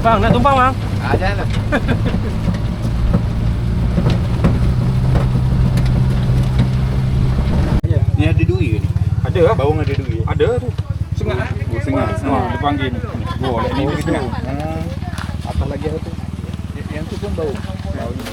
Bang, nak tumpang bang? Janganlah. Ni ada duit ke ni? Ada lah. Bawang ada duit? Ada tu. Sengat lah. Oh, sengat. Dia panggil ni. Wah, ni dia sengat. Apa lagi tu? Yang tu pun bau. Bau ni.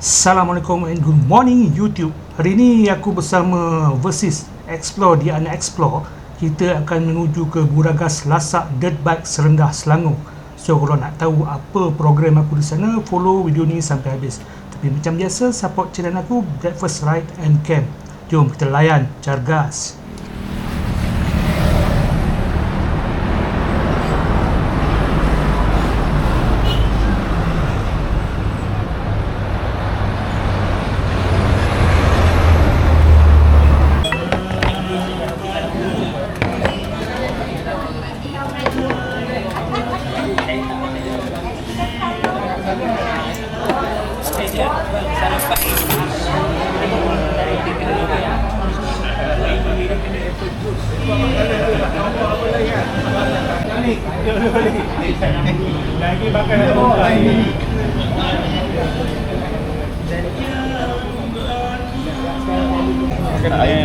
Assalamualaikum and good morning YouTube. Hari ni aku bersama Versis Explore di Ana Explore. Kita akan menuju ke Buragas Lasak Dirt Bike Serendah Selangor. So kalau nak tahu apa program aku di sana, follow video ni sampai habis. Tapi macam biasa, support channel aku Breakfast Ride and Camp. Jom kita layan Cargas. Lagi pakai lagi.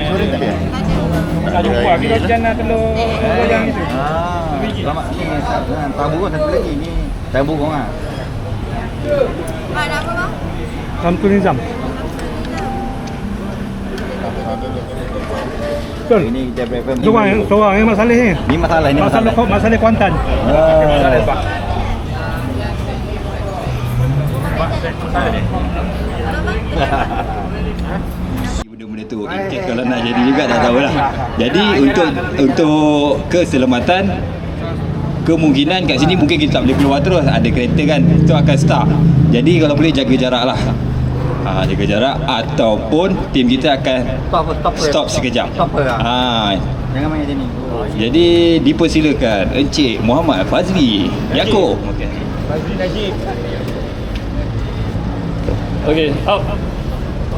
Sorry tak dia? Tak jumpa kita jana telur yang itu. Selamat ni tahu burung satu lagi ni. Tahu burung ah. Mana apa bang? Samsul Nizam. Betul. Ini kita breakfast. Seorang yang Mak Saleh ni. Ni masalah ni masalah. Mak Saleh Kuantan. Benda-benda tu kalau nak jadi juga tak tahulah. Jadi untuk keselamatan, kemungkinan kat sini mungkin kita tak boleh keluar terus, ada kereta kan, itu akan start. Jadi kalau boleh jaga jarak lah, jaga jarak, ataupun tim kita akan stop sekejap. Jangan main sini. Jadi dipersilakan Encik Muhammad Fazli Yaakob. Fazli Najib. Okey, up.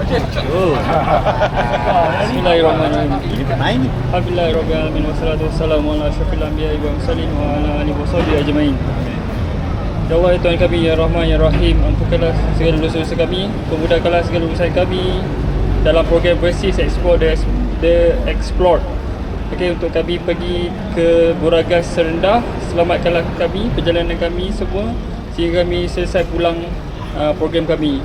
Bismillahirrahmanirrahim. Alhamdulillahirabbil wassalatu wassalamu ala asyrafil anbiya'i wal mursalin wa ala alihi washabihi ajmain. Ya Allah, ya Tuhan kami, ya Rahman, ya Rahim, ampunkanlah segala dosa-dosa kami, pemudahkanlah segala urusan kami dalam program Versus Explore The Explored. Okey, untuk kami pergi ke Buragas Serendah, selamatkanlah kami, perjalanan kami semua sehingga kami selesai pulang program kami.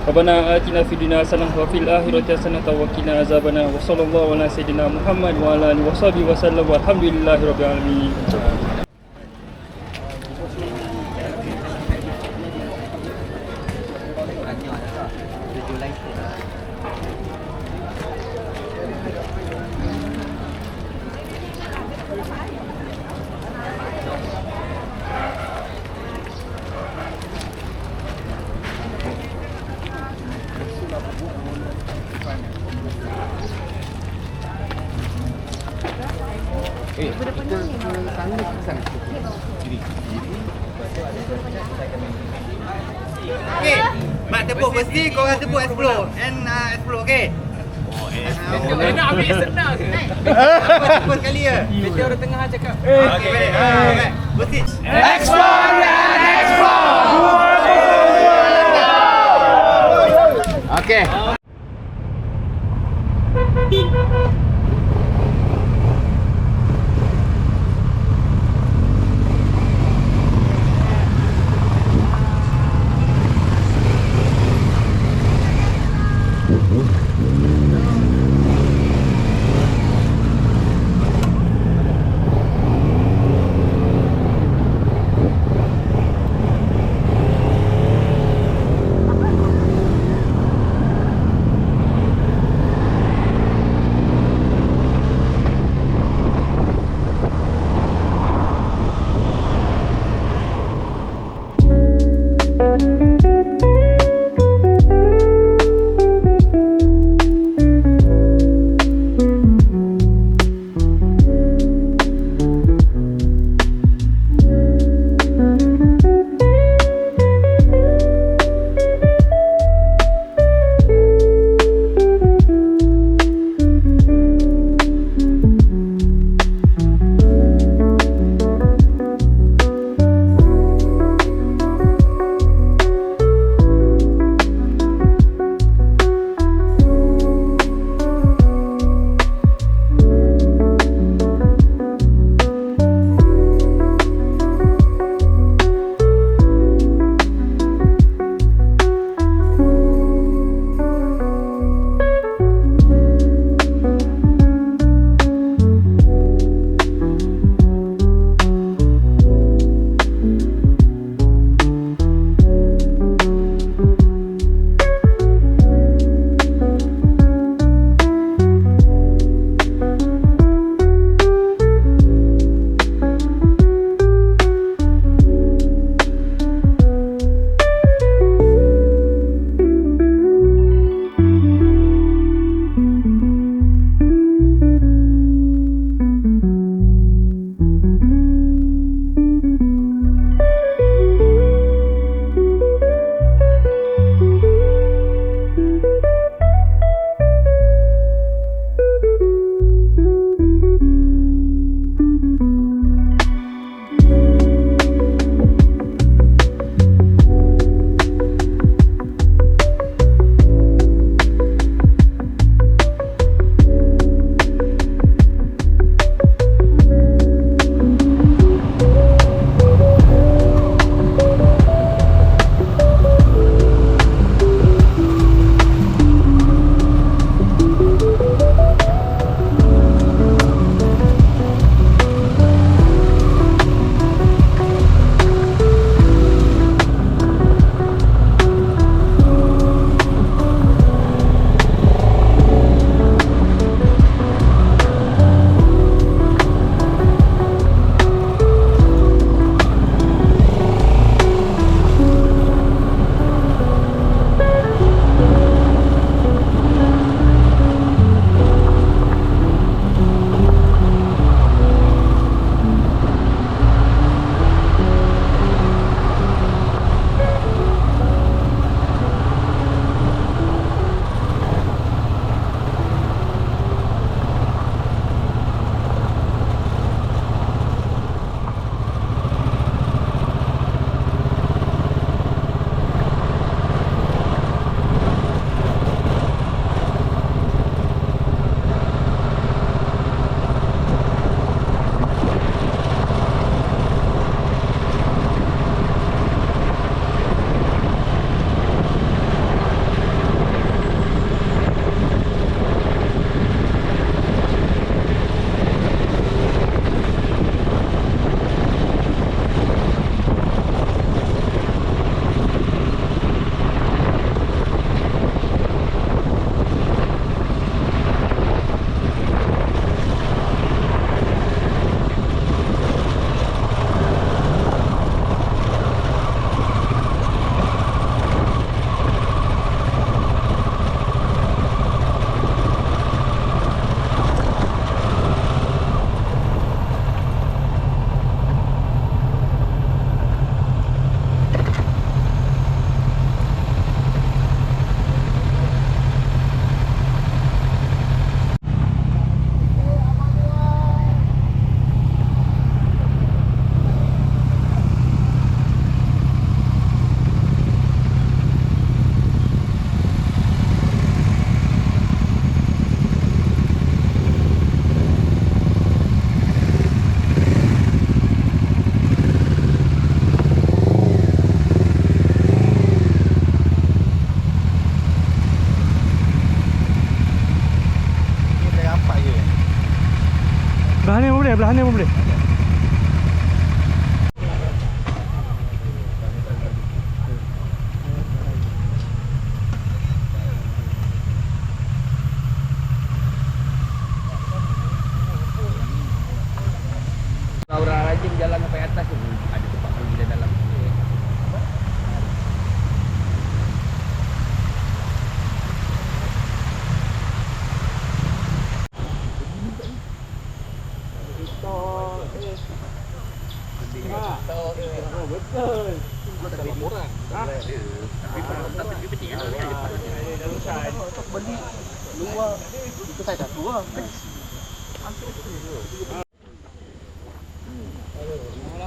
Rabbana atina fid dunya hasanah wa fil akhirati hasanah wa qina azabannar wa sallallahu ala sayidina Muhammad wa ala alihi washabihi wasallam walhamdulillahirabbil alamin. Okay, Mak tepuk mesti korang tepuk explore and explore, okay? Okay, nak ambil senang ke? Tepuk sekali je. Kita orang tengah cakap. Okay, baik. Mesti explore dan explore. Okay. belah ni pun boleh. Orang rajin jalan sampai atas tu ada tempat pergi di dalam.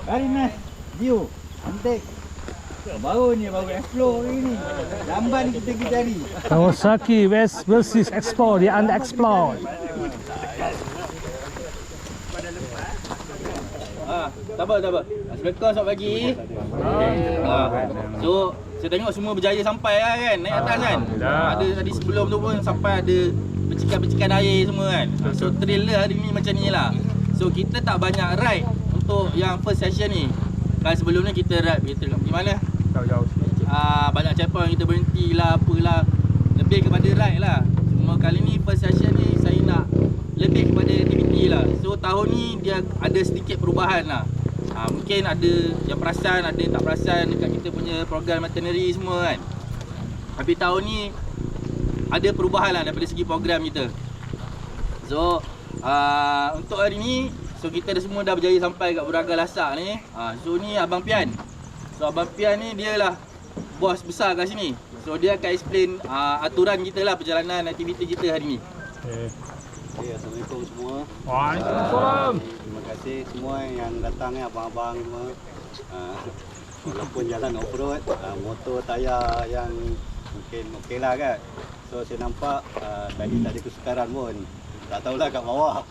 Very nice view. Cantik. Baru explore ni. Lambat ni kita pergi cari. Kawasaki West versus Explore di Unexplored. Tak apa. Assalamualaikum, selamat pagi. So, saya tengok semua berjaya sampai lah kan, naik atas kan. Ada tadi sebelum tu pun sampai ada percikan-percikan air semua kan. So, trail lah hari ni macam ni lah. So, kita tak banyak ride untuk yang first session ni. Kalau sebelum ni kita ride, kita pergi mana? Jauh-jauh sikit. Banyak checkpoint kita berhenti lah, apalah. Lebih kepada ride lah. Cuma kali ni first session ni saya nak lebih kepada aktiviti lah. So tahun ni dia ada sedikit perubahan lah. Mungkin ada yang perasan, ada yang tak perasan dekat kita punya program itinerary semua kan. Tapi tahun ni ada perubahan lah daripada segi program kita. So untuk hari ni, so kita semua dah berjaya sampai kat Buraga Lasak ni. So ni Abang Pian. So Abang Pian ni dia lah bos besar kat sini. So dia akan explain aturan kita lah, perjalanan aktiviti kita hari ni. Okay, Assalamualaikum semua. Waalaikumsalam. Terima kasih semua yang datang ni, abang-abang semua. Walaupun jalan off-road, motor tayar yang mungkin okey lah kan. So saya nampak tadi tak ada kesukaran pun. Tak tahulah kat bawah.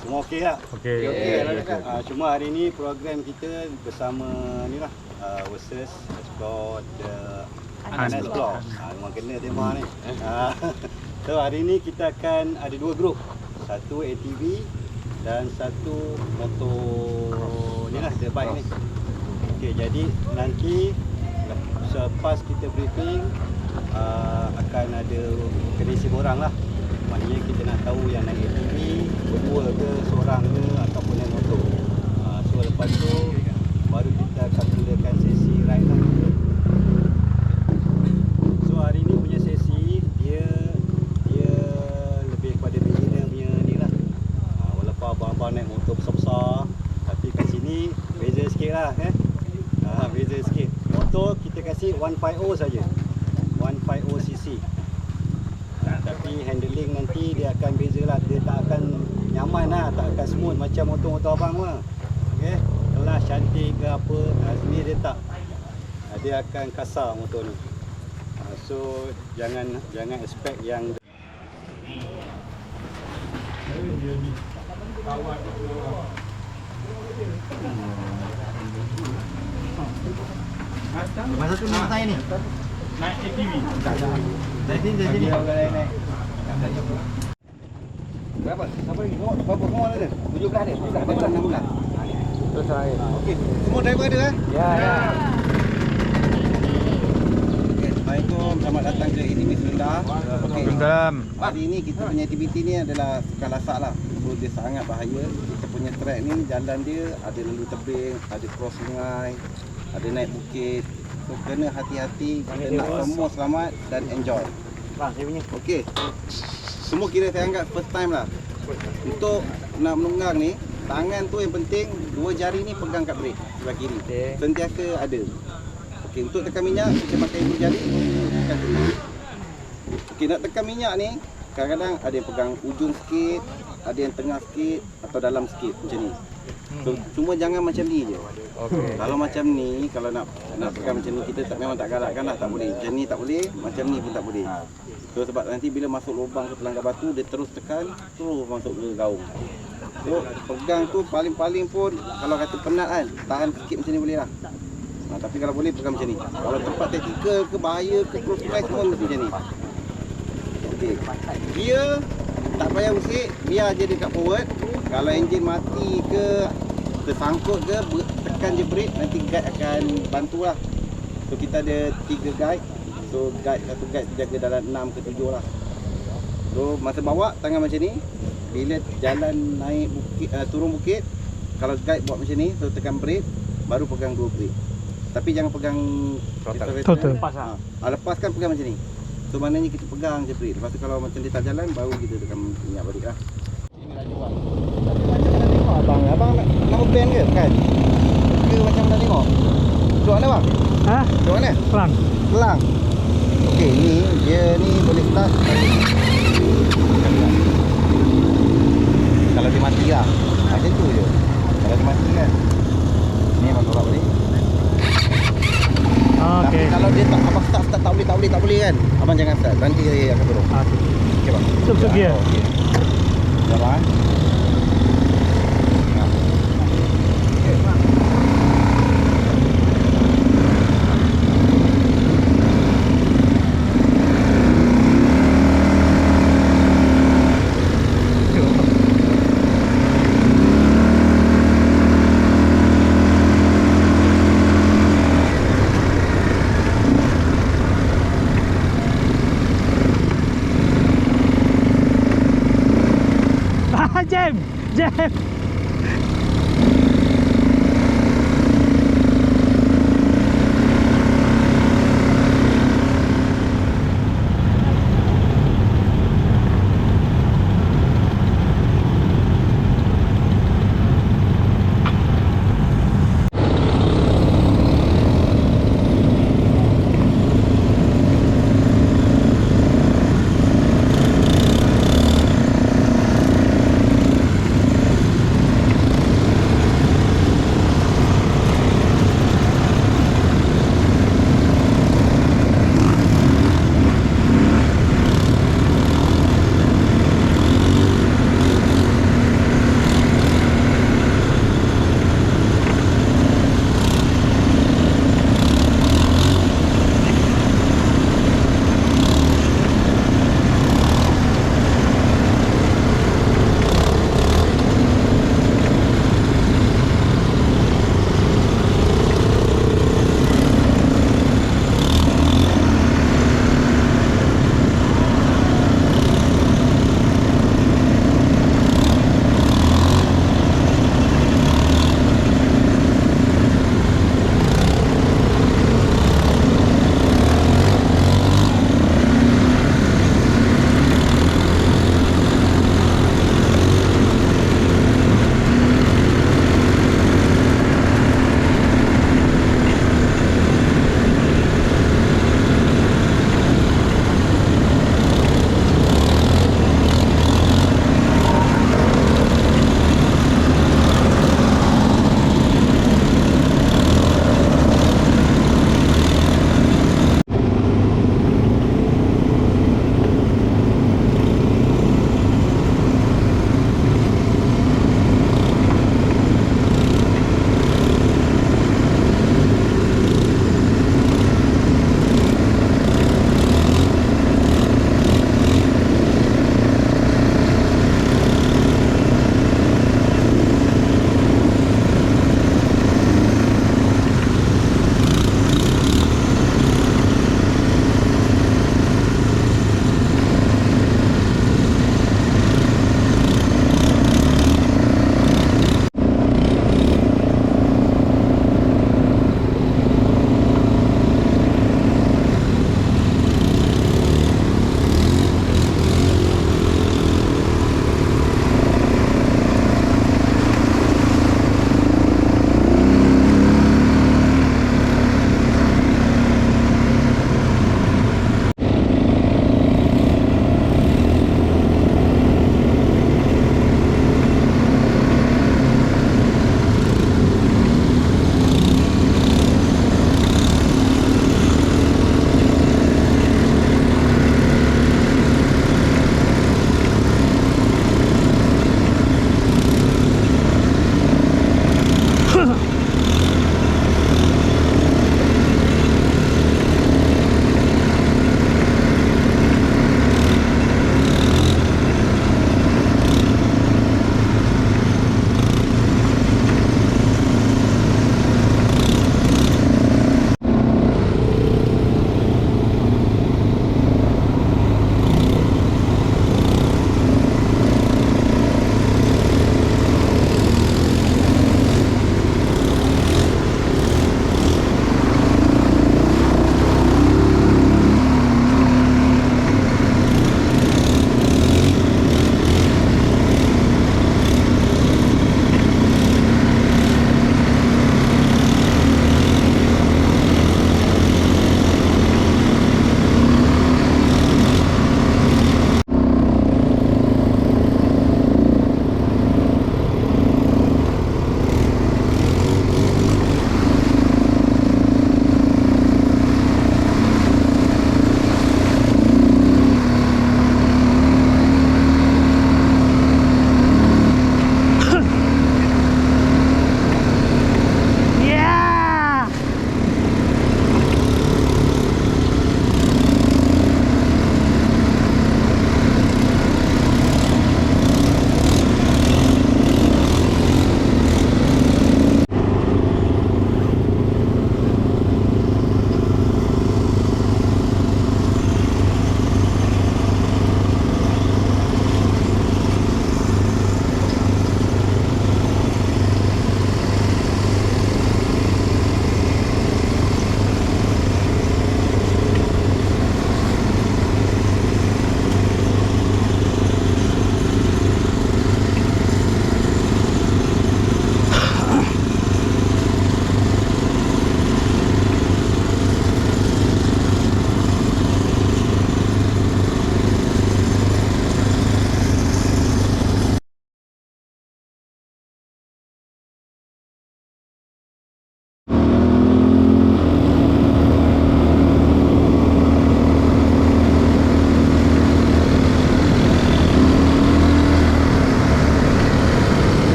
Semua okey tak? Okey. Cuma hari ni program kita bersama ni lah, versus Explore the Unexplored. Memang kena tema ni. So hari ni kita akan ada dua grup. Satu ATV dan satu motor ni lah, dirt bike ni. Okey, jadi nanti selepas kita briefing akan ada kedisi borang lah. Maknanya kita nak tahu yang naik ATV berdua ke, seorang ke ataupun naik motor. So lepas tu baru kita akan mulakan sesi ride lah. So hari ni punya sesi dia lebih kepada beginner punya ni lah. Walaupun abang-abang naik motor besar-besar, tapi kat sini beza sikit lah beza sikit. Motor kita kasih 150 saja, 150cc. Tapi handling nanti dia akan beza lah. Dia tak akan nyaman lah, tak akan smooth macam motor-motor abang lah. Okay, kelas cantik ke apa, sini dia tak. Dia akan kasar motor ni. So jangan expect yang Masa tu nama saya ni. Naik ATV. Dari sini. berapa? Berapa lagi? Berapa kawan ada? 17 ada? 16. Selesai. Okey, semua driver ada Ya. Assalamualaikum, selamat datang ke ATV Serendah. Okey. Hari ini kita punya aktiviti ni adalah sukan lasak lah. So dia sangat bahaya. Kita punya track ni jalan dia ada lalu tebing, ada cross sungai, ada naik bukit. So kena hati-hati, kita nak semua selamat dan enjoy. Bang, saya punya. Okey. Semua kira saya anggap first time lah. Untuk nak menunggang ni, tangan tu yang penting, dua jari ni pegang kat brake sebelah kiri. Sentiasa ada. Okey, untuk tekan minyak kita pakai dua jari, tekan kiri. Okey, nak tekan minyak ni kadang-kadang ada yang pegang ujung sikit, ada yang tengah sikit atau dalam sikit macam ni. So, cuma jangan macam ni je. Kalau macam ni, kalau nak pegang macam ni, kita memang tak galakkan lah, tak boleh. Macam ni tak boleh, macam ni pun tak boleh. So sebab nanti bila masuk lubang ke pelanggar batu, dia terus tekan, terus masuk ke gaung. So pegang tu paling-paling pun kalau kata penat kan, tahan sikit macam ni boleh lah. Tapi kalau boleh pegang macam ni. Kalau tempat taktikal ke bahaya ke cross price semua mesti macam ni. Okey. Dia tak payah usik, biar je dekat forward. Kalau enjin mati ke tersangkut ke, tekan je brake, nanti guide akan bantu lah. So kita ada 3 guide. So satu guide jaga dalam 6 ke 7 lah. So masa bawa tangan macam ni, bila jalan naik bukit, turun bukit, kalau guide buat macam ni, so tekan brake, baru pegang 2 brake. Tapi jangan pegang Total. lepaskan pegang macam ni. So maknanya kita pegang je brake. Lepas tu kalau macam dia tak jalan, baru kita tekan minyak balik lah. Ini laju bang. Tapi macam mana tengok abang nak band ke? Bukan? Ke macam mana tengok? Duduk mana bang? Ha? Duduk mana? Pelang. Pelang. Okey, dia ni boleh start. Kalau dia mati lah. Macam tu je. Kalau dia mati kan. Ni abang tolak balik. Tapi Okey. kalau dia tak abang start tak boleh kan. Abang jangan start. Nanti dia akan turun. Okey bang. Tutup gear. Okey. Dah bang. Jam.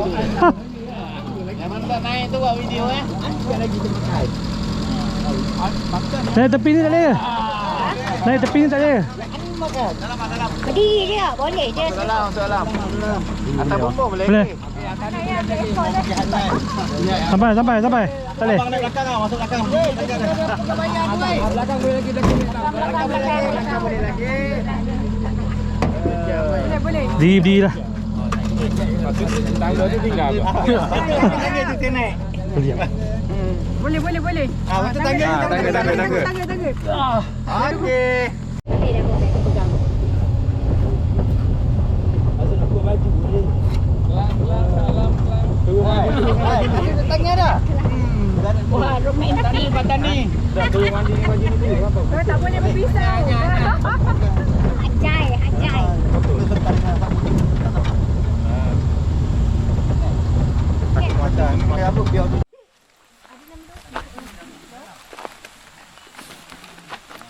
Memang tak naik tu buat video Naik tepi ni tak ada. Naik tepi ni tak ada. Berdiri je, boleh je. Dalam. Atas bumbung boleh. Boleh. Sampai. Tak boleh. Abang naik belakang lah, masuk belakang. Belakang boleh lagi. Belakang boleh lagi. Berdiri lah. Tangga tu tinggal ke? Tangga tu dia naik. Boleh. Betul tangga. Okey. Tangga dah. Wah, rumah tapi Badan ni. tak boleh berpisah. Ajai. Macam pakai apa biar tu.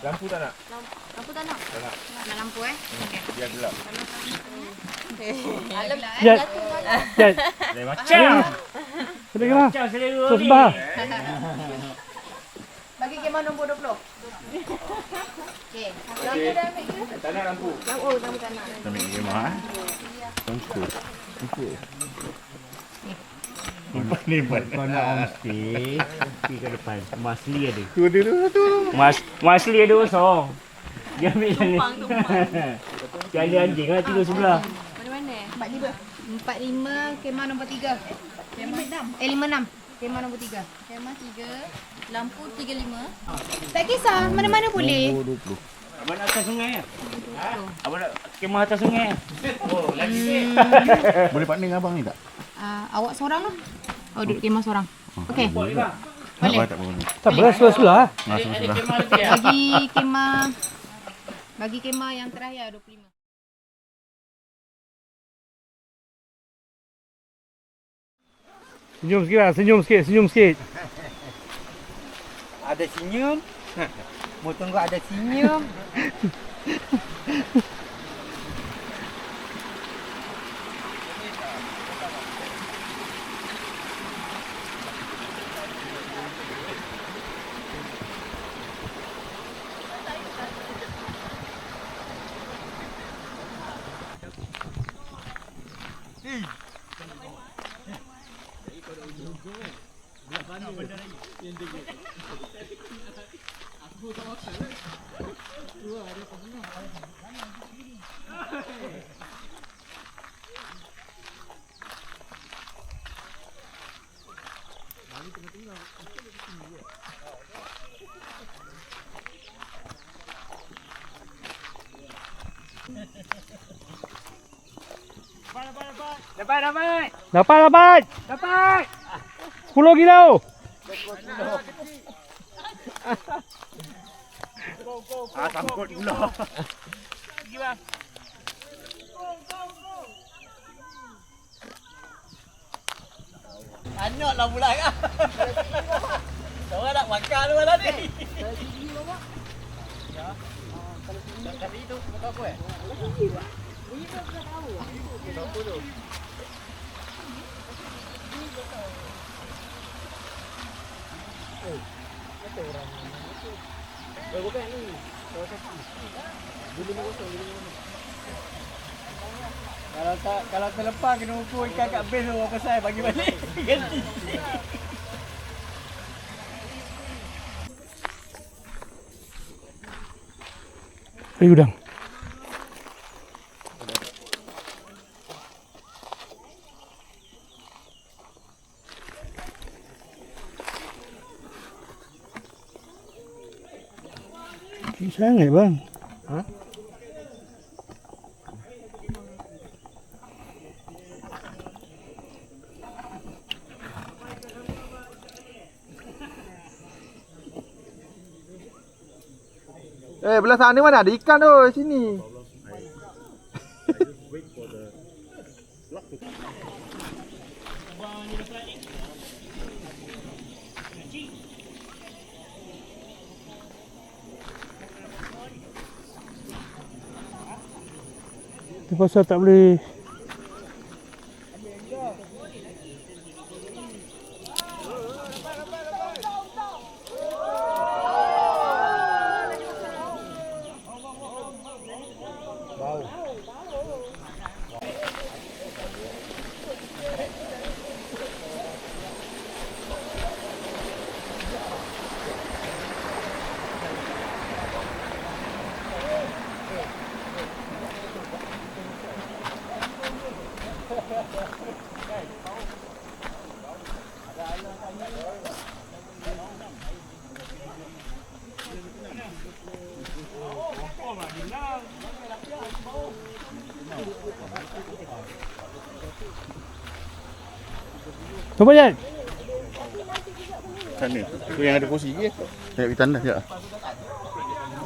Lampu tak nak? Lampu tak nak? Nak lampu Biar gelap. Jat. Lain macam. Sedih ke lah? So sebab. Bagi kemah nombor 20. Okey. Lampu dah ambil ke? Tak nak lampu. Lampu tak nak. Ambil kemah. Lampu. Lipat. Kau nak homestay, pergi ke depan. Masli ada. Tu dia tu. Masli ada kosong. Dia ambil yang ni. Cari anjing lah tidur sebelah. Mana? 45 kemah nombor 3. 56. Kemah nombor 3. Kemah 3, lampu 35. Tak kisah, mana-mana boleh. Abang nak atas sungai lah. Abang nak kemah atas sungai. Oh, lagi sikit. Boleh partner dengan abang ni tak? Awak seorang lah. Oh, duduk kemah seorang. Okey. Boleh. Tak boleh. Tak boleh sebelah-sebelah. Bagi kemah yang terakhir 25. Senyum sikit. Ada senyum. Mau tunggu ada senyum. Dapat. 10 kilo. Sangkut pula. Anak lah pula kan. Orang nak makan lu lah ni. Tadi tu kau apa Kalau terlepas kena ukur ikan kat base tu apa saya bagi balik ganti. Pergi udang. Sangat bang. Ha? Belah sana mana ada ikan tu sini. Itu pasal tak boleh. Berapa Jad? Sana. Tu yang ada kursi ke? Tengok di tandas sekejap.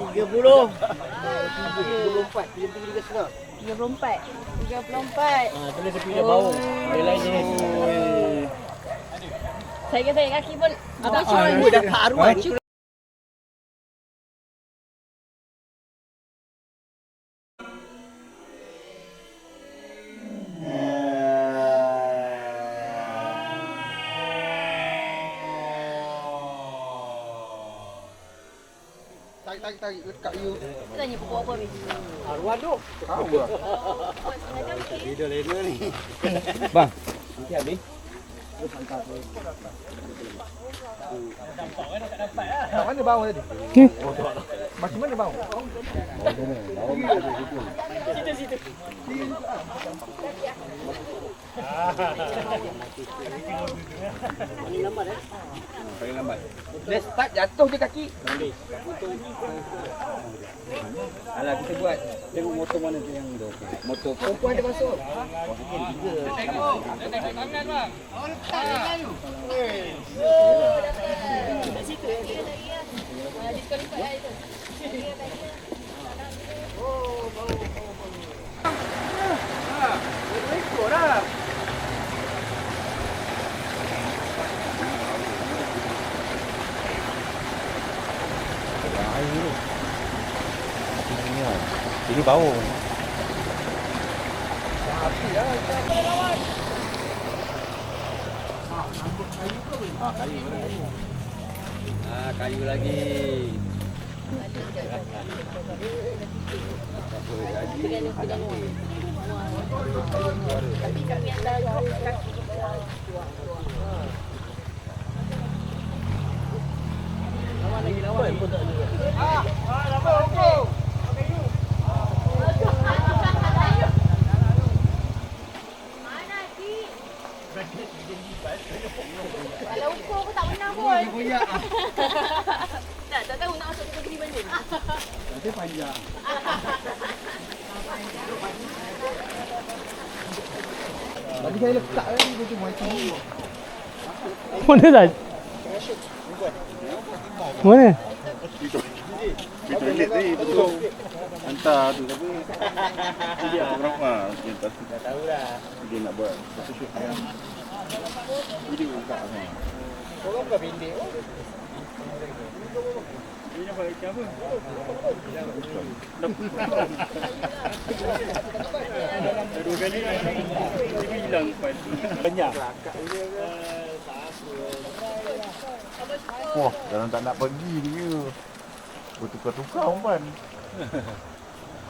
34. Tulis sepi dah bau. Dia lain jenis. Saya kaki pun abang Dah haruan. Tarik dekat you. tanya pukul apa ni? Arwah tu. Tahu ke? Leda ni. Bang, nanti habis. Kat mana bau tadi? Macam mana bau? Situ. Paling lambat. Dia start jatuh je kaki. Alah kita buat. Tengok motor mana tu yang tu. Motor Perempuan dia masuk. Tengok tangan bang. Disqualify itu. Ekor dah. Ini bau. kayu lagi. Kalau ukur aku tak menang pun. Tak tahu nak masuk ke mana. Nanti panjang. Tadi saya letak kan dia cuma macam Mana Zat? Mana? Di toilet ni betul. Hantar tu tapi dia berapa? Kita dah tahu dah. Dia nak buat satu shoot yang video buka kan. Korang bukan pendek. Dia nak buat apa? Dua kali dia hilang lepas tu. Banyak. Wah, dalam tak nak pergi dia. Bertukar-tukar umpan.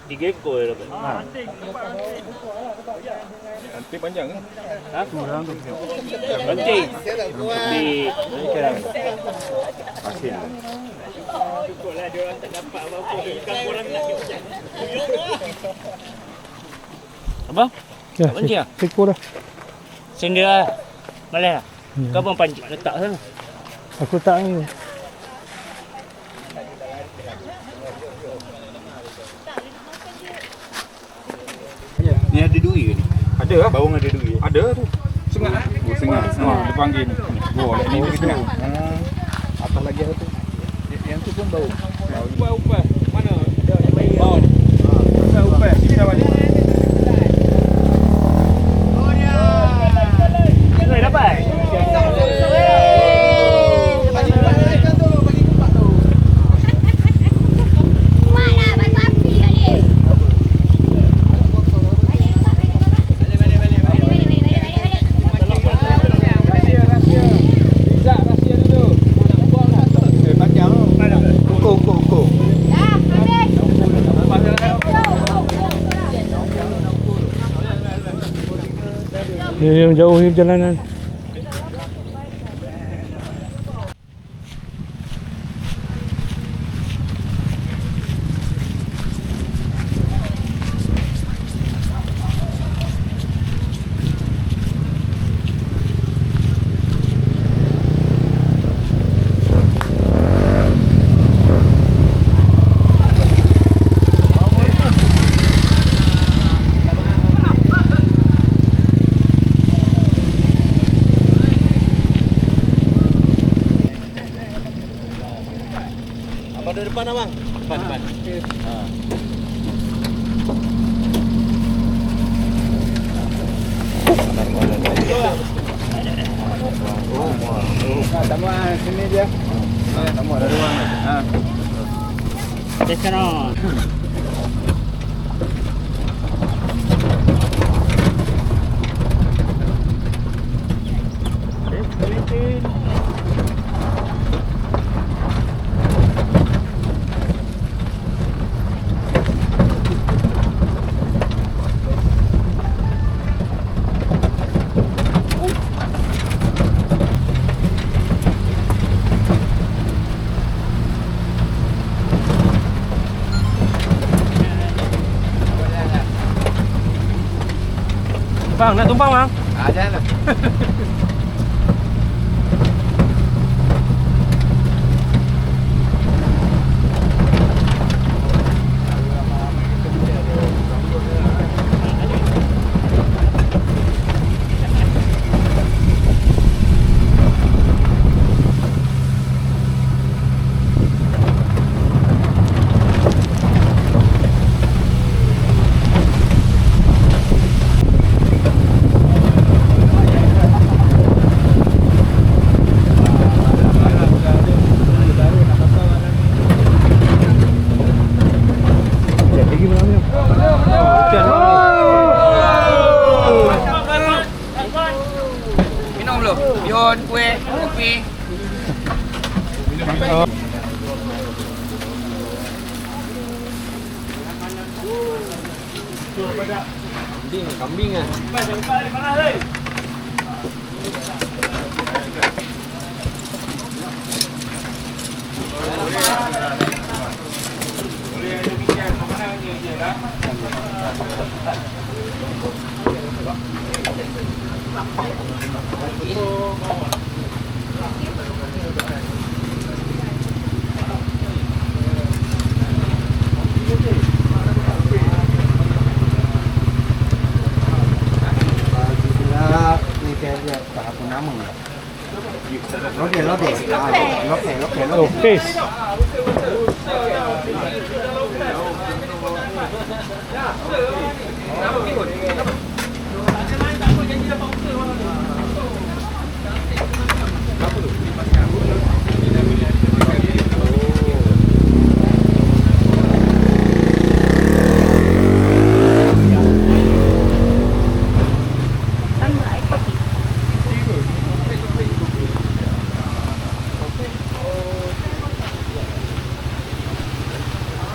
3 ekor dapat. Antik panjang ke? Ha? Penting. Di Hasil. cukuplah dia orang tak dapat apa-apa. Ikan orang nak kejap. Abang? Ya, Tak penting ah? Ekor dah. Sendiri lah. Malas lah. Kau abang pancing letak sana. Aku tak ni. Ni ada duit ke ni? Ada lah. Bawang ada duit. Ada tu. Sengat lah. Oh, sengat. Dia panggil ni. Oh, ni dia sengat. Atas lagi satu. Yang tu pun bau. Upah. Mana? Bau ni. Upah, upah. Sini dah balik. Oi, dapat. Bagi ikan tu. Bagi kupak tu. Mak lah batu api kali. Ukur. Dah, habis. Dia jauh ni perjalanan. depan abang. Depan. Tambah sini dia. Tambah dari mana? Tekan. Bang, nak tumpang bang? Jangan lah. Minum belum? Pion, kuih, kopi. Kambing ah. Lokes.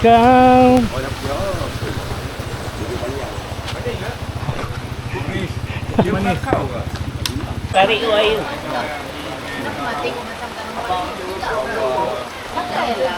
Kau. Tarik tu air. Tengok macam pakai lah.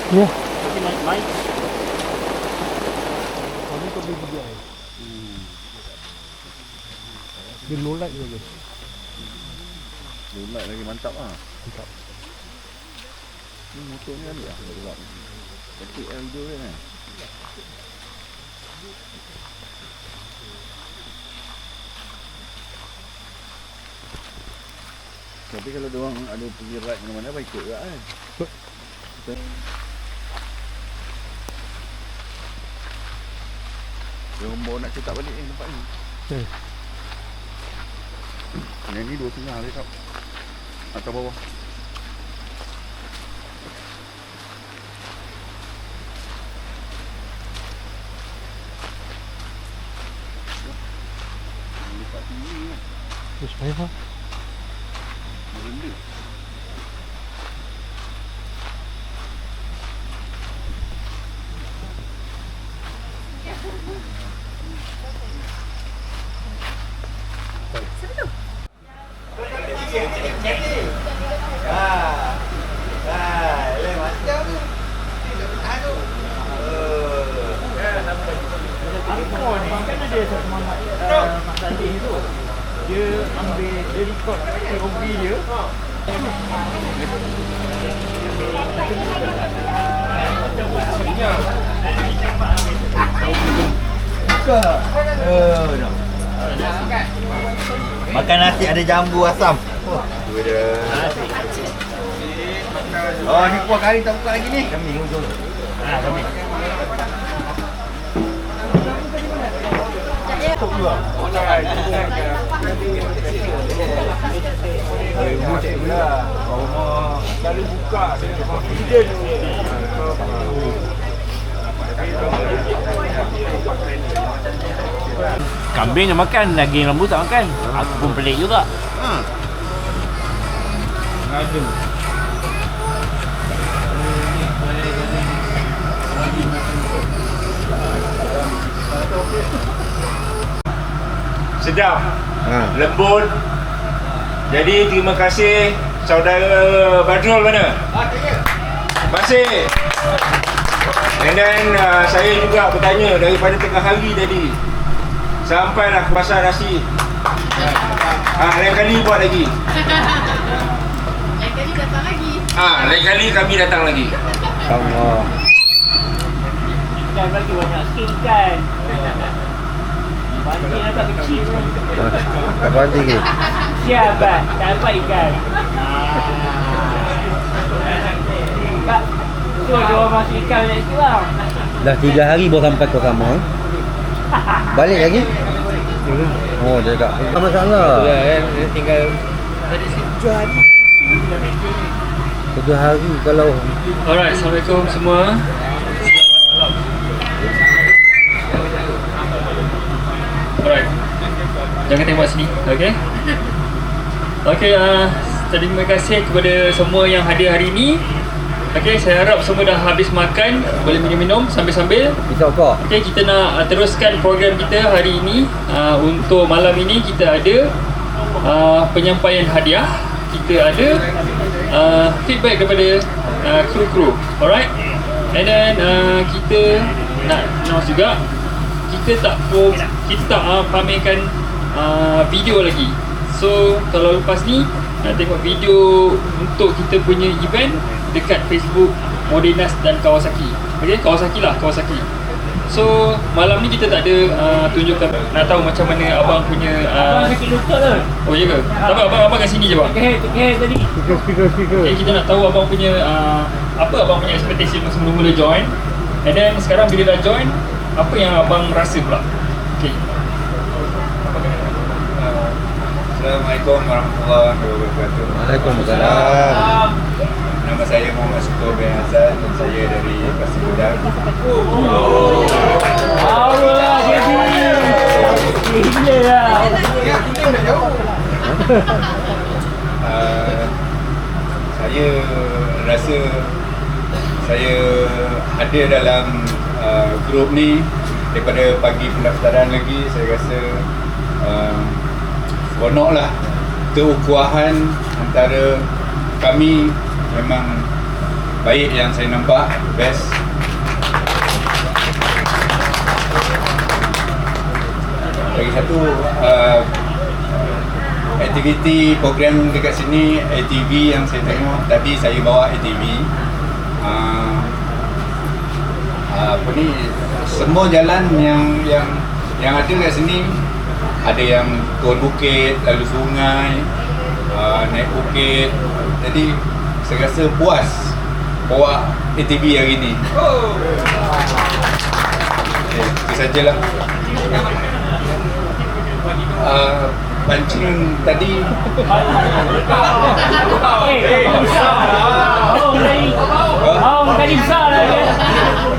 Ya. Dia low light juga. Low light lagi mantap lah. Mantap. Ni motor ni ambil lah low light. Ketik yang video kan. Tapi kalau diorang ada pergi ride mana-mana apa ikut juga kan. Diorang bawa nak cetak balik ni tempat ni. Yang ni 2.5 dia tak. Atas bawah. Lepas tinggi ni kan. Terus payah lah. Rendah. Dia ambil, dia record POV dia. Makan nasi ada jambu asam. Oh, ni kuah kari tak buka lagi ni. Kami hujung. Kami. Tok dua. Kalau buka dia confident ni. Kambing yang makan, daging lembu tak makan. Aku pun pelik juga. Ngadu. Sedap. Lembut. Jadi terima kasih saudara Badrul mana? Terima kasih. And then saya juga bertanya daripada tengah hari tadi sampailah ke pasar nasi. Lain kali buat lagi. Lain kali datang lagi. Lain kali kami datang lagi. Allah. Ikan bagi banyak sikit ikan. Banting agak kecil pun. Tak banting ke? Siap Bat, tak dapat ikan. Kak, tu dia orang masuk ikan banyak sikit bang. Dah 3 hari baru sampai ke kamar. Balik lagi? Oh, dia tak. Tak masalah. Dia tinggal tadi 7 hari. 7 hari kalau. Alright, Assalamualaikum semua. Alright. Jangan tembak sini, okey? Okey, terima kasih kepada semua yang hadir hari ini. Okey, saya harap semua dah habis makan, boleh minum-minum sambil-sambil. Bisa kau. Okey, kita nak teruskan program kita hari ini. Untuk malam ini kita ada penyampaian hadiah. Kita ada feedback daripada kru-kru. Alright? And then kita nak announce juga kita tak pamerkan video lagi. So kalau lepas ni nak tengok video untuk kita punya event dekat Facebook Modenas dan Kawasaki. Okay, Kawasaki. So malam ni kita tak ada tunjukkan. Nak tahu macam mana abang punya Abang sakit lutut tu. Oh ya ke? Tak apa, abang kat sini je bang. Tekan tadi. Speaker. Okay, kita nak tahu abang punya apa abang punya expectation sebelum mula join. And then sekarang bila dah join, apa yang abang rasa pula? Okay. Assalamualaikum warahmatullahi wabarakatuh. Waalaikumsalam. Nama saya Muhammad Syukur bin Hassan dan saya dari Pasir Gudang. Allah jadi. Gila lah. Saya rasa saya ada dalam grup ni daripada pagi pendaftaran lagi. Saya rasa seronok lah. Keukhuwahan antara kami memang baik yang saya nampak, best. Lagi satu aktiviti program dekat sini ATV yang saya tengok tadi, saya bawa ATV. Apa ni, semua jalan yang ada kat sini, ada yang turun bukit, lalu sungai, naik bukit. Jadi saya rasa puas bawa ATV hari ni. Itu sajalah. Pancing tadi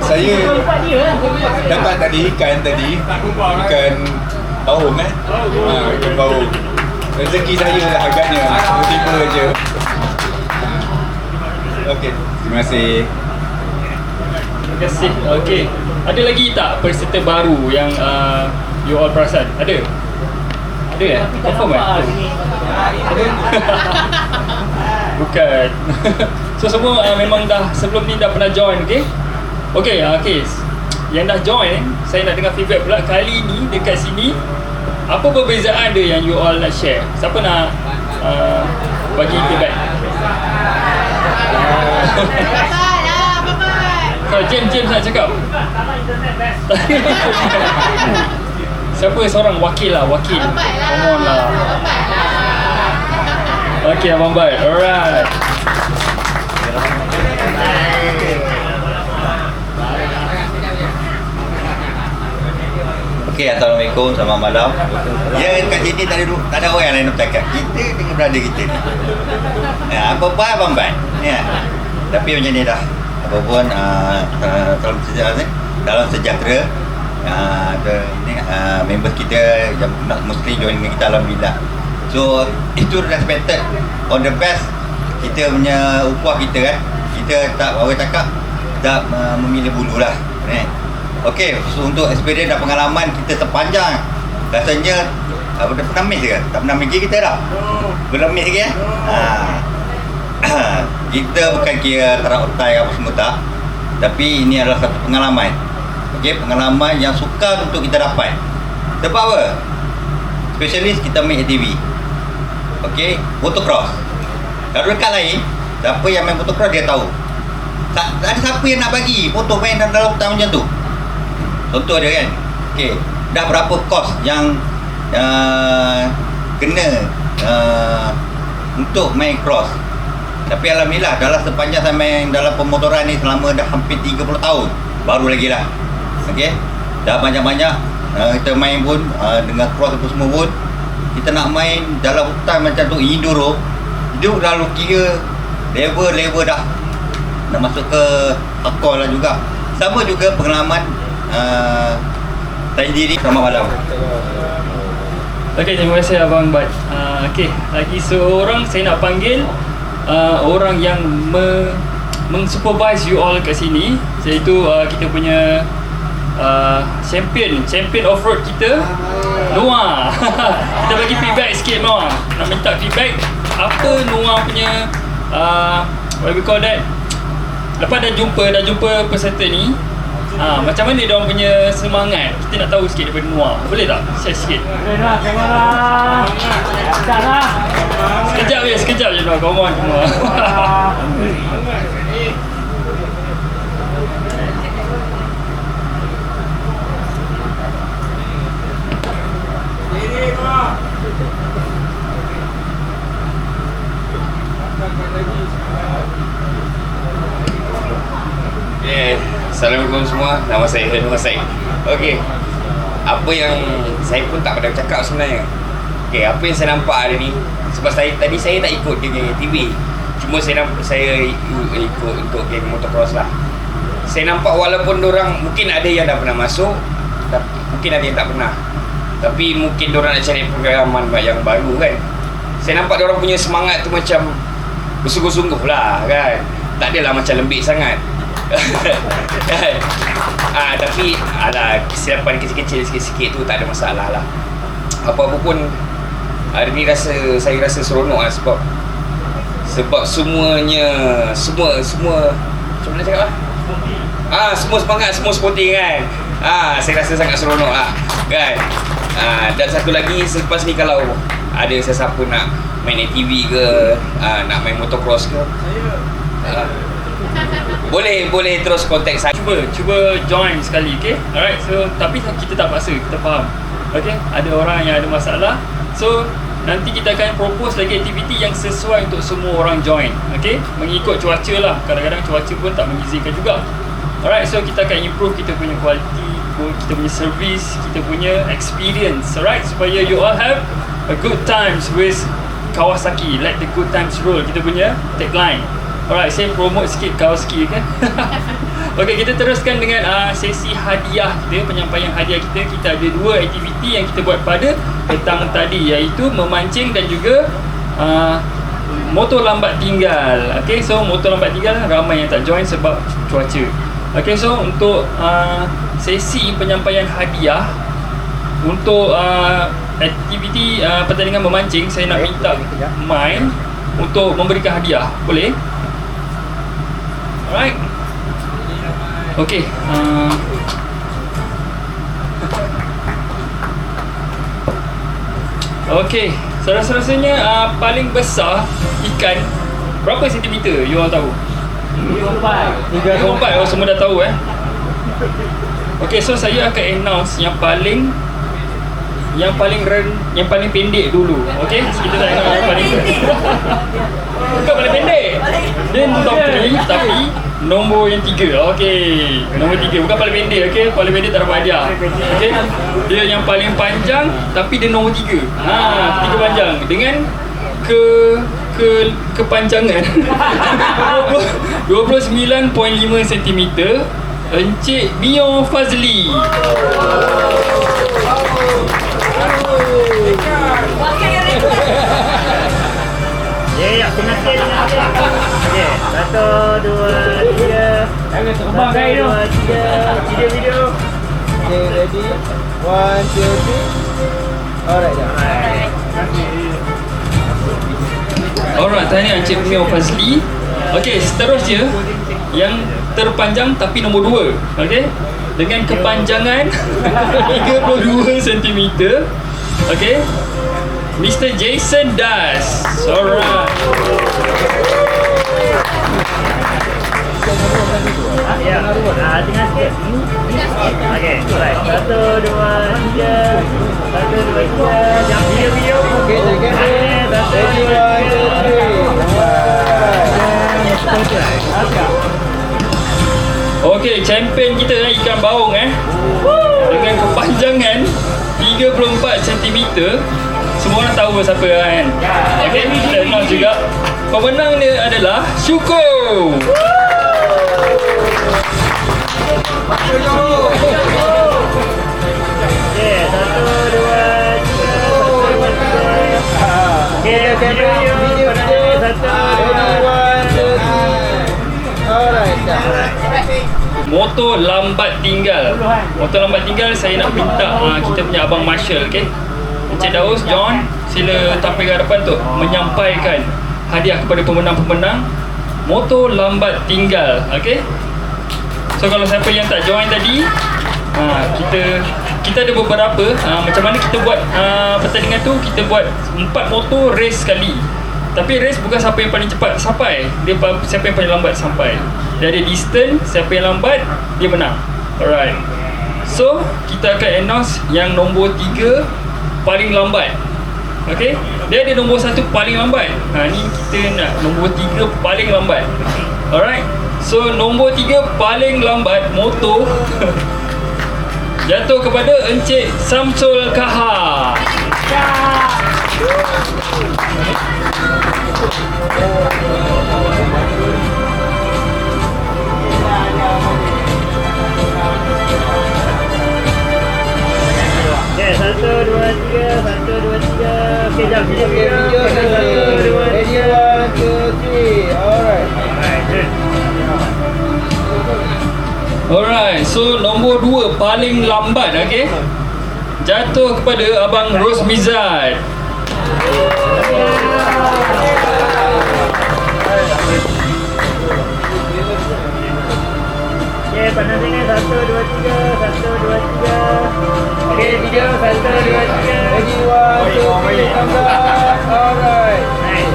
saya dapat tadi ikan baung ikan baung. Rezeki saya lah agaknya, tiba-tiba je. Okey, terima kasih. Terima kasih. Okey. Ada lagi tak peserta baru yang you all perasan? Ada? Ada ya? Confirm kan? Ada? Bukan. So semua memang dah sebelum ni dah pernah join, okey? Okey, yang dah join, saya nak dengar feedback pula kali ni dekat sini. Apa perbezaan dia yang you all nak share? Siapa nak bagi feedback? Kalau James nak cakap. Siapa seorang wakil lah, wakil. Come on lah. Okay, Abang Bai. Alright. Okay, Assalamualaikum, selamat malam. Ya, kat sini tak ada orang lain nak cakap. Kita dengan brother kita ni. Ya, apa-apa Abang Bai. Ya. Tapi macam ni dah. Apapun dalam sejahtera. Members kita yang mesti join dengan kita, alhamdulillah. So itu dah expected. On the best, kita punya upah kita kan. Kita tak, orang cakap tak memilih bulu lah. Okey, so untuk experience dan pengalaman kita sepanjang, rasanya pernah miss ke? Tak pernah pergi kita dah. Belum miss lagi kita bukan kira tarak otai apa semua tak. Tapi ini adalah satu pengalaman. Okey, pengalaman yang sukar untuk kita dapat. Sebab apa? Specialist kita main ATV. Okey, motocross. Kalau dekat lain, siapa yang main motocross dia tahu. Tak ada siapa yang nak bagi motor main dalam hutan macam tu. Contoh dia kan. Okey, dah berapa kos yang kena untuk main cross. Tapi alhamdulillah dalam sepanjang saya main dalam pemotoran ni selama dah hampir 30 tahun, baru lagi lah. Okey, dah banyak-banyak kita main pun dengan cross apa semua pun, kita nak main dalam hutan macam tu enduro, hidup dah kira level dah nak masuk ke hardcore lah juga. Sama juga pengalaman saya sendiri. Selamat malam. Okey, terima kasih Abang Bat. Okey, lagi seorang saya nak panggil orang yang meng-supervise you all kat sini, iaitu kita punya champion off-road kita, Noah. Kita bagi feedback sikit, Noah. Nak minta feedback apa Noah punya what we call that, lepas dah jumpa peserta ni, macam mana dia orang punya semangat. Kita nak tahu sikit daripada Noah. Boleh tak share sikit? Boleh lah, kamera. Start lah. Sekejap je Noah. Come on semua. Assalamualaikum semua. Nama saya Noah Said. Okey, apa yang saya pun tak pernah cakap sebenarnya. Okey, apa yang saya nampak hari ni, sebab saya tak ikut geng TV. Cuma saya ikut untuk geng motocross lah. Saya nampak walaupun dorang mungkin ada yang dah pernah masuk, mungkin ada yang tak pernah. Tapi mungkin dorang nak cari pengalaman yang baru kan. Saya nampak dorang punya semangat tu macam bersungguh-sungguh lah kan. Tak adalah macam lembik sangat. Tapi kesilapan kecil-kecil sikit-sikit tu tak ada masalah lah. Apa-apa pun hari ni saya rasa seronok lah, sebab semuanya semua macam mana cakap lah, semua semangat, semua sporting kan. Saya rasa sangat seronok lah kan. Dan satu lagi, selepas ni kalau ada sesiapa nak main ATV ke, nak main motocross ke, boleh terus kontak saya. Cuba join sekali, okay? Alright, so tapi kita tak paksa, kita faham. Okay, ada orang yang ada masalah, so nanti kita akan propose lagi aktiviti yang sesuai untuk semua orang join. Okay, mengikut cuaca lah, kadang-kadang cuaca pun tak mengizinkan juga. Alright, so kita akan improve kita punya quality, kita punya service, kita punya experience, alright, supaya you all have a good times with Kawasaki. Let the good times roll, kita punya tagline. Alright, saya promote sikit Kawasaki kan. Okay, kita teruskan dengan sesi hadiah kita, penyampaian hadiah kita. Kita ada 2 aktiviti yang kita buat pada petang tadi, iaitu memancing dan juga motor lambat tinggal. Okay, so motor lambat tinggal ramai yang tak join sebab cuaca. Okay, so untuk sesi penyampaian hadiah untuk aktiviti pertandingan memancing, saya nak minta Mai untuk memberikan hadiah. Boleh? Alright. Okay. Okay, serasa-rasanya paling besar ikan berapa sentimeter you all tahu? 34. Oh, semua dah tahu Okay, so saya akan announce yang paling pendek dulu. Okay, kita tak announce yang paling bukan paling pendek, dia top 3 tapi nombor yang 3. Okay, nombor 3 bukan paling pendek. Okay, paling pendek tak dapat hadiah. Okay, dia yang paling panjang tapi dia nombor 3. 3 panjang dengan kepanjangan 29.5 cm. Encik Mio Fazli. Ya, tengah sikit. Okey, 1, 2, 3. Jangan terbang kai tu. 3 video. Okay, ready? 1, 2, 3. Alright dah. Alright, tahniah Encik Mio Fazli. Okey, seterusnya yang terpanjang tapi nombor 2. Okey, dengan kepanjangan 32 cm. Okey, Mr. Jason Das. Alright. Ya, tengah sikit. Okey, alright. 1, 2, 3. 1, 2, 3. Jam video. Okey, jaga. 1, 2, 3. Okey, champion kita ikan baung dengan kepanjangan 34 cm. Semua orang tahu siapa kan? Okey, kita announce juga. Pemenang dia adalah Syukur. Okey, 1, 2, 3. Okey, video. 1, 2, 3. Alright. Motor lambat tinggal. Motor lambat tinggal saya nak minta kita punya Abang Marshall, okey. Encik Daus, John, sila tampil ke hadapan untuk menyampaikan hadiah kepada pemenang-pemenang motor lambat tinggal, okey. So kalau siapa yang tak join tadi, kita ada beberapa macam mana kita buat pertandingan tu, kita buat 4 motor race sekali. Tapi race bukan siapa yang paling cepat sampai, dia siapa yang paling lambat sampai. Dia ada distance, siapa yang lambat dia menang. Alright. So kita akan announce yang nombor 3 paling lambat. Okay, dia ada nombor 1 paling lambat. Ni kita nak nombor 3 paling lambat. Alright. So nombor 3 paling lambat motor jatuh kepada Encik Samsul Kahar. Okay, 1, 2, 3. 1, 2, 3. Okay, jap. Video. 1, 2, 3. Alright, so nombor 2 paling lambat, okay, jatuh kepada Abang Rosmizad. Okay, Okey, pandang sini 1, 2, 3. 1, 2, 3. Okey, video 1, 2, 3. Ready, 1, 2, 3, thumbs up. Alright. Nice.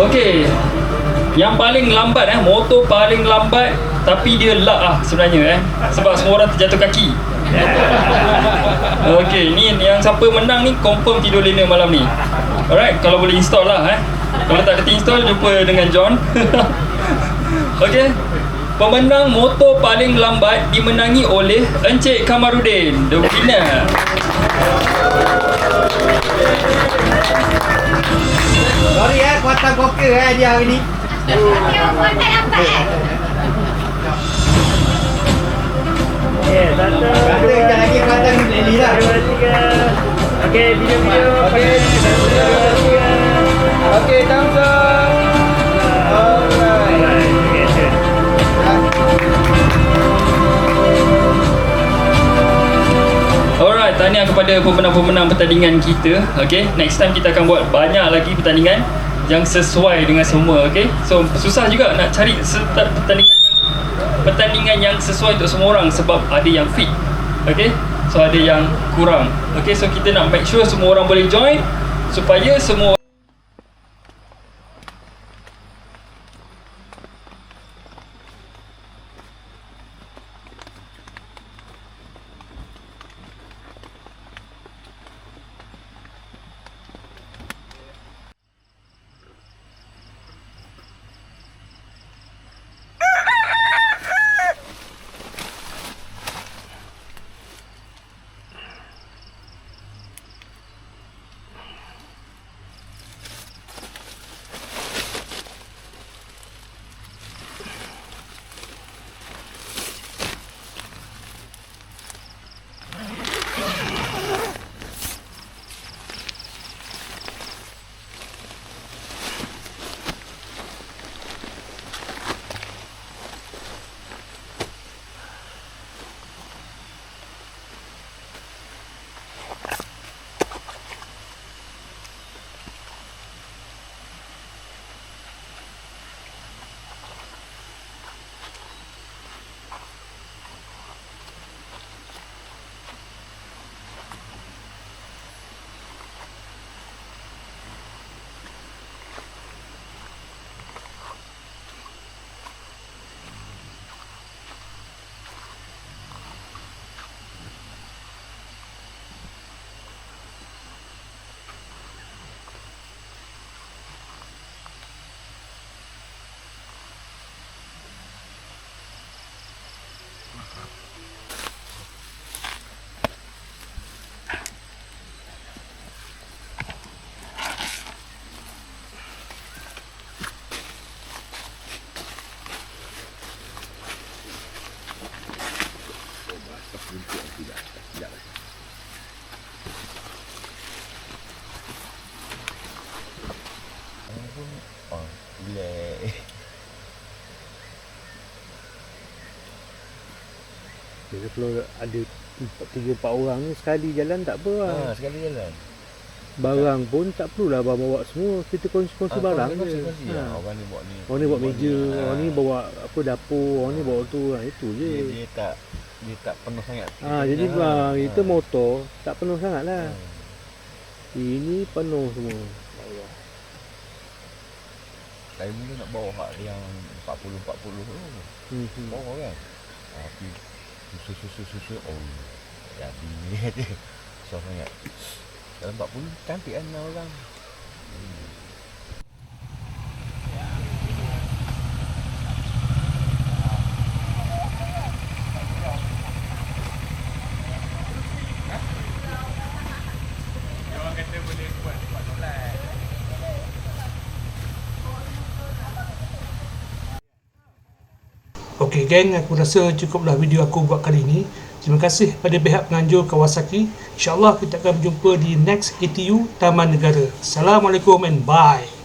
Okey. Yang paling lambat motor paling lambat tapi dia luck sebenarnya sebab semua orang terjatuh kaki. Okey, ni yang siapa menang ni confirm tidur lena malam ni. Alright, kalau boleh install lah Kalau tak ada install, jumpa dengan John. Okey. Pemenang motor paling lambat dimenangi oleh Encik Kamarudin, the winner. Sorry kuatan gokil dia hari ni. Okey, 1, 2, 3. Okey, video. Okey, 1, 2, 3. Okey, thumbs up. Alright. Alright, tahniah kepada pemenang-pemenang pertandingan kita. Okay, next time kita akan buat banyak lagi pertandingan yang sesuai dengan semua. Okay, so susah juga nak cari pertandingan yang sesuai untuk semua orang sebab ada yang fit. Okay, so ada yang kurang. Okay, so kita nak make sure semua orang boleh join supaya semua Jadi kalau ada 3-4 orang ni sekali jalan tak apa lah. Sekali jalan. Barang pun tak perlulah bawa semua. Kita kongsi-kongsi barang je. Orang ni bawa ni. Orang ni bawa meja, orang ni bawa apa dapur, orang ni bawa tu. Itu je. Dia tak penuh sangat. Jadi kita motor tak penuh sangat lah. Ini penuh semua. Saya mula nak bawa hak yang 40-40 tu. Bawa kan. Tapi susu jadi ni dia susah sangat. Dalam 40 cantik kan orang. Okey geng, aku rasa cukuplah video aku buat kali ini. Terima kasih pada pihak penganjur Kawasaki. InsyaAllah kita akan berjumpa di next ATU Taman Negara. Assalamualaikum and bye.